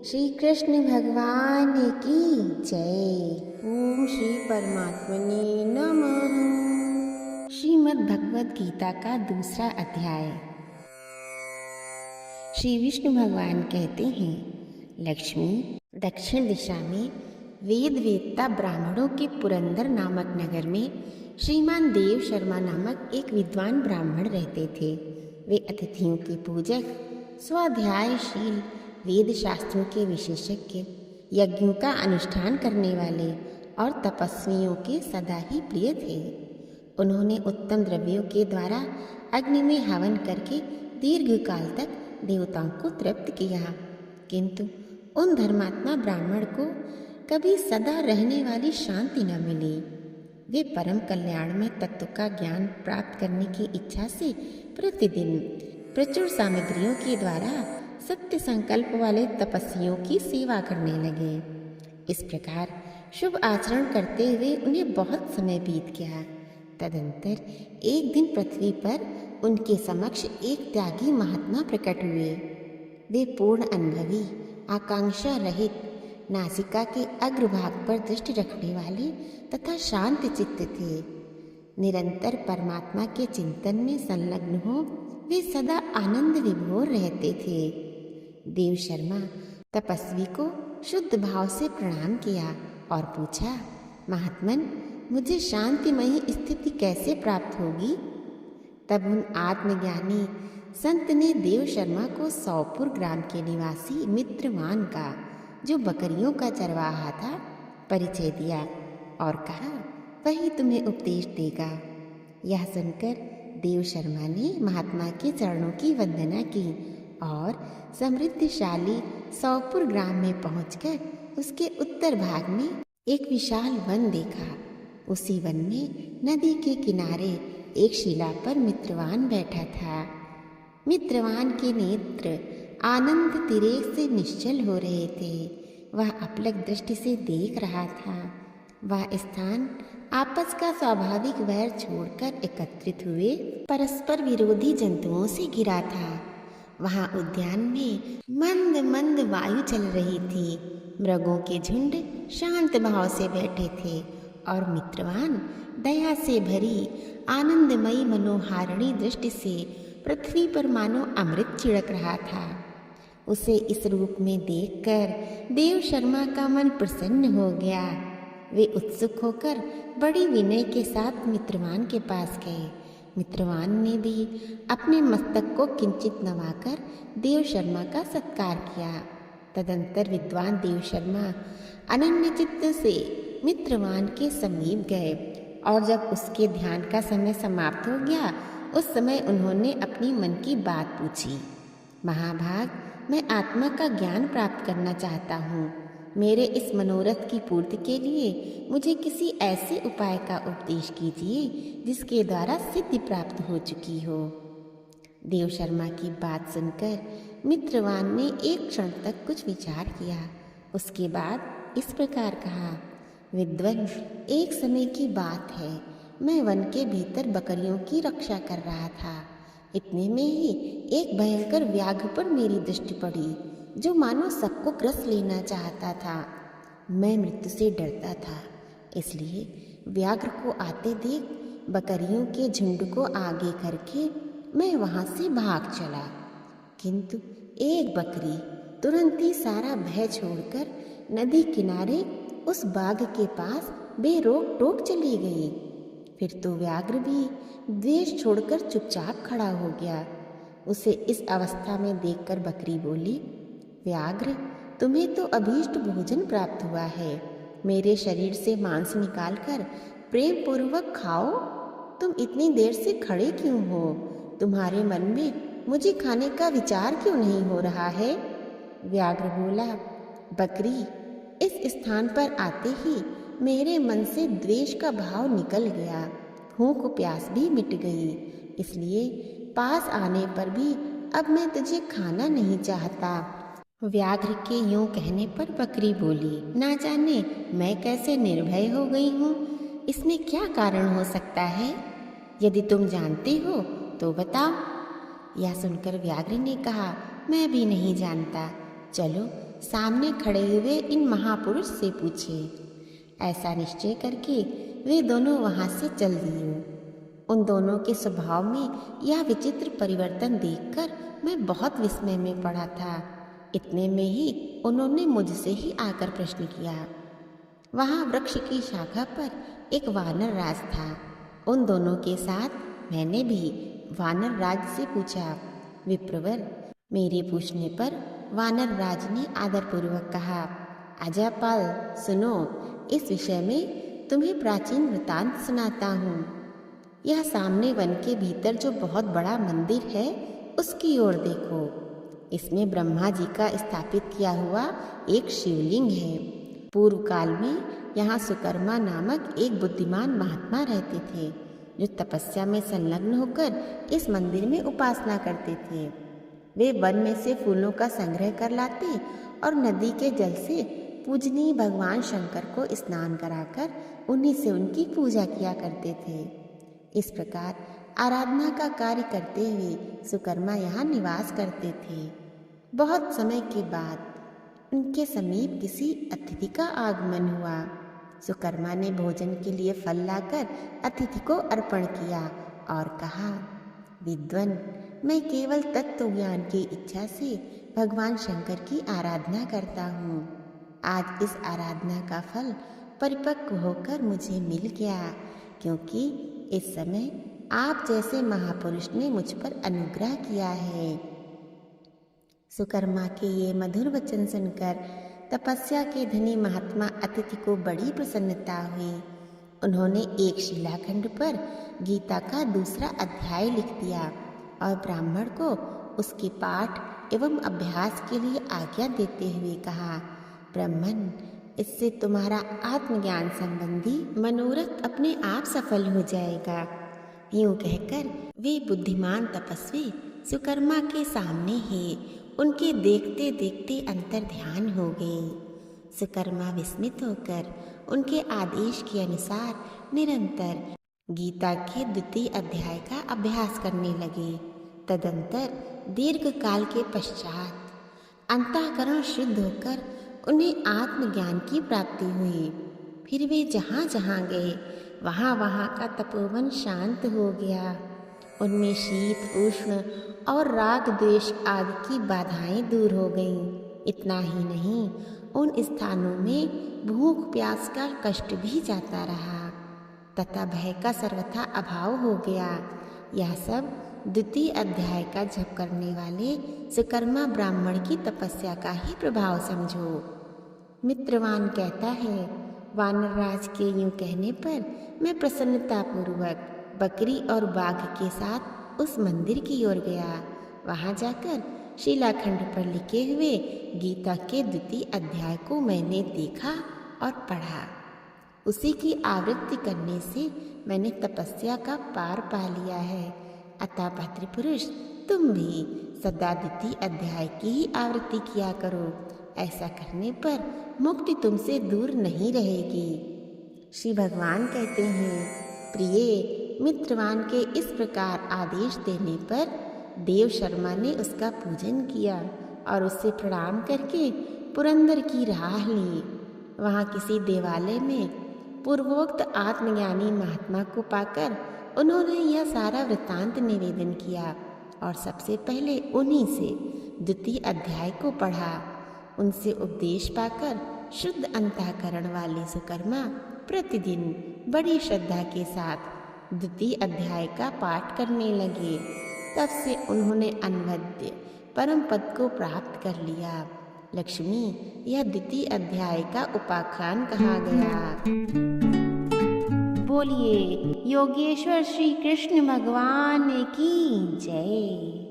श्री कृष्ण भगवान की जय। ओम श्री परमात्मने नमः। श्रीमद् भगवद गीता का दूसरा अध्याय। श्री विष्णु भगवान कहते हैं, लक्ष्मी दक्षिण दिशा में वेद वेदता ब्राह्मणों के पुरंदर नामक नगर में श्रीमान देव शर्मा नामक एक विद्वान ब्राह्मण रहते थे। वे अतिथियों के पूजक, स्वाध्यायशील, वेद शास्त्रों के विशेषज्ञ, यज्ञों का अनुष्ठान करने वाले और तपस्वियों के सदा ही प्रिय थे। उन्होंने उत्तम द्रव्यों के द्वारा अग्नि में हवन करके दीर्घ काल तक देवताओं को तृप्त किया, किंतु उन धर्मात्मा ब्राह्मण को कभी सदा रहने वाली शांति न मिली। वे परम कल्याण में तत्व का ज्ञान प्राप्त करने की इच्छा से प्रतिदिन प्रचुर सामग्रियों के द्वारा सत्य संकल्प वाले तपस्वियों की सेवा करने लगे। इस प्रकार शुभ आचरण करते हुए उन्हें बहुत समय बीत गया। तदंतर एक दिन पृथ्वी पर उनके समक्ष एक त्यागी महात्मा प्रकट हुए। वे पूर्ण अनुभवी, आकांक्षा रहित, नासिका के अग्रभाग पर दृष्टि रखने वाले तथा शांत चित्त थे। निरंतर परमात्मा के चिंतन में संलग्न हो वे सदा आनंद विभोर रहते थे। देव शर्मा तपस्वी को शुद्ध भाव से प्रणाम किया और पूछा, महात्मन, मुझे शांतिमयी स्थिति कैसे प्राप्त होगी? तब उन आत्मज्ञानी संत ने देव शर्मा को सौपुर ग्राम के निवासी मित्रवान का, जो बकरियों का चरवाहा था, परिचय दिया और कहा, वही तुम्हें उपदेश देगा। यह सुनकर देव शर्मा ने महात्मा के चरणों की वंदना की और समृद्धशाली सौपुर ग्राम में पहुंचकर उसके उत्तर भाग में एक विशाल वन देखा। उसी वन में नदी के किनारे एक शिला पर मित्रवान बैठा था। मित्रवान के नेत्र आनंद तिरेक से निश्चल हो रहे थे। वह अपलक दृष्टि से देख रहा था। वह स्थान आपस का स्वाभाविक वैर छोड़कर एकत्रित हुए परस्पर विरोधी जंतुओं से घिरा था। वहाँ उद्यान में मंद मंद वायु चल रही थी। मृगों के झुंड शांत भाव से बैठे थे और मित्रवान दया से भरी आनंदमयी मनोहारिणी दृष्टि से पृथ्वी पर मानो अमृत छिड़क रहा था। उसे इस रूप में देखकर देव शर्मा का मन प्रसन्न हो गया। वे उत्सुक होकर बड़ी विनय के साथ मित्रवान के पास गए। मित्रवान ने भी अपने मस्तक को किंचित नवाकर देव शर्मा का सत्कार किया। तदंतर विद्वान देव शर्मा अनन्य चित्त से मित्रवान के समीप गए और जब उसके ध्यान का समय समाप्त हो गया, उस समय उन्होंने अपनी मन की बात पूछी। महाभाग, मैं आत्मा का ज्ञान प्राप्त करना चाहता हूँ। मेरे इस मनोरथ की पूर्ति के लिए मुझे किसी ऐसे उपाय का उपदेश कीजिए जिसके द्वारा सिद्धि प्राप्त हो चुकी हो। देव शर्मा की बात सुनकर मित्रवान ने एक क्षण तक कुछ विचार किया। उसके बाद इस प्रकार कहा, विद्वन, एक समय की बात है, मैं वन के भीतर बकरियों की रक्षा कर रहा था। इतने में ही एक भयंकर व्याघ्र पर मेरी दृष्टि पड़ी, जो मानो सबको ग्रस लेना चाहता था। मैं मृत्यु से डरता था, इसलिए व्याघ्र को आते देख बकरियों के झुंड को आगे करके मैं वहां से भाग चला, किंतु एक बकरी तुरंत ही सारा भय छोड़कर नदी किनारे उस बाघ के पास बेरोक टोक चली गई। फिर तो व्याघ्र भी द्वेष छोड़कर चुपचाप खड़ा हो गया। उसे इस अवस्था में देखकर बकरी बोली, व्याघ्र, तुम्हें तो अभीष्ट भोजन प्राप्त हुआ है। मेरे शरीर से मांस निकालकर प्रेम पूर्वक खाओ। तुम इतनी देर से खड़े क्यों हो? तुम्हारे मन में मुझे खाने का विचार क्यों नहीं हो रहा है? व्याघ्र बोला, बकरी, इस स्थान पर आते ही मेरे मन से द्वेष का भाव निकल गया। भूख प्यास भी मिट गई, इसलिए पास आने पर भी अब मैं तुझे खाना नहीं चाहता। व्याघ्र के यूं कहने पर बकरी बोली, ना जाने मैं कैसे निर्भय हो गई हूँ। इसमें क्या कारण हो सकता है? यदि तुम जानते हो तो बताओ। यह सुनकर व्याघ्र ने कहा, मैं भी नहीं जानता। चलो सामने खड़े हुए इन महापुरुष से पूछे। ऐसा निश्चय करके वे दोनों वहां से चल दिए। उन दोनों के स्वभाव में यह विचित्र परिवर्तन देखकर मैं बहुत विस्मय में पड़ा था। इतने में ही उन्होंने मुझसे ही आकर प्रश्न किया। वहाँ वृक्ष की शाखा पर एक वानर राज था। उन दोनों के साथ मैंने भी वानर राज से पूछा। विप्रवर, मेरे पूछने पर वानर राज ने आदरपूर्वक कहा, अजापाल सुनो, इस विषय में तुम्हें प्राचीन वृतांत सुनाता हूँ। यह सामने वन के भीतर जो बहुत बड़ा मंदिर है उसकी ओर देखो। इसमें ब्रह्मा जी का स्थापित किया हुआ एक शिवलिंग है। पूर्व काल में यहाँ सुकर्मा नामक एक बुद्धिमान महात्मा रहते थे, जो तपस्या में संलग्न होकर इस मंदिर में उपासना करते थे। वे वन में से फूलों का संग्रह कर लाते और नदी के जल से पूजनीय भगवान शंकर को स्नान कराकर उन्हीं से उनकी पूजा किया करते थे। इस प्रकार आराधना का कार्य करते हुए सुकर्मा यहाँ निवास करते थे। बहुत समय के बाद उनके समीप किसी अतिथि का आगमन हुआ। सुकर्मा ने भोजन के लिए फल लाकर अतिथि को अर्पण किया और कहा, विद्वन, मैं केवल तत्व ज्ञान की इच्छा से भगवान शंकर की आराधना करता हूँ। आज इस आराधना का फल परिपक्व होकर मुझे मिल गया, क्योंकि इस समय आप जैसे महापुरुष ने मुझ पर अनुग्रह किया है। सुकर्मा के ये मधुर वचन सुनकर तपस्या के धनी महात्मा अतिथि को बड़ी प्रसन्नता हुई। उन्होंने एक शिलाखंड पर गीता का दूसरा अध्याय लिख दिया और ब्राह्मण को उसके पाठ एवं अभ्यास के लिए आज्ञा देते हुए कहा, ब्राह्मण, इससे तुम्हारा आत्मज्ञान संबंधी मनोरथ अपने आप सफल हो जाएगा। यूं कहकर वे बुद्धिमान तपस्वी सुकर्मा के सामने ही उनके देखते देखते अंतर ध्यान हो गए। सुकर्मा विस्मित होकर उनके आदेश के अनुसार निरंतर गीता के द्वितीय अध्याय का अभ्यास करने लगे। तदंतर दीर्घ काल के पश्चात अंतःकरण शुद्ध होकर उन्हें आत्मज्ञान की प्राप्ति हुई। फिर वे जहाँ जहाँ गए वहाँ वहाँ का तपोवन शांत हो गया। उनमें शीत उष्ण और राग द्वेष आदि की बाधाएं दूर हो गईं। इतना ही नहीं, उन स्थानों में भूख प्यास का कष्ट भी जाता रहा तथा भय का सर्वथा अभाव हो गया। यह सब द्वितीय अध्याय का जप करने वाले सुकर्मा ब्राह्मण की तपस्या का ही प्रभाव समझो। मित्रवान कहता है, वानरराज के यूं कहने पर मैं प्रसन्नतापूर्वक बकरी और बाघ के साथ उस मंदिर की ओर गया। वहां जाकर शिलाखंड पर लिखे हुए गीता के द्वितीय अध्याय को मैंने देखा और पढ़ा। उसी की आवृत्ति करने से मैंने तपस्या का पार पा लिया है। अतः भद्रपुरुष, तुम भी सदा द्वितीय अध्याय की ही आवृत्ति किया करो। ऐसा करने पर मुक्ति तुमसे दूर नहीं रहेगी। श्री भगवान कहते हैं, प्रिय मित्रवान के इस प्रकार आदेश देने पर देव शर्मा ने उसका पूजन किया और उससे प्रणाम करके पुरंदर की राह ली। वहाँ किसी देवालय में पूर्वोक्त आत्मज्ञानी महात्मा को पाकर उन्होंने यह सारा वृत्तांत निवेदन किया और सबसे पहले उन्हीं से द्वितीय अध्याय को पढ़ा। उनसे उपदेश पाकर शुद्ध अंतःकरण वाले सुकर्मा प्रतिदिन बड़ी श्रद्धा के साथ द्वितीय अध्याय का पाठ करने लगे। तब से उन्होंने अनवद्य परम पद को प्राप्त कर लिया। लक्ष्मी, यह द्वितीय अध्याय का उपाख्यान कहा गया। बोलिए योगेश्वर श्री कृष्ण भगवान की जय।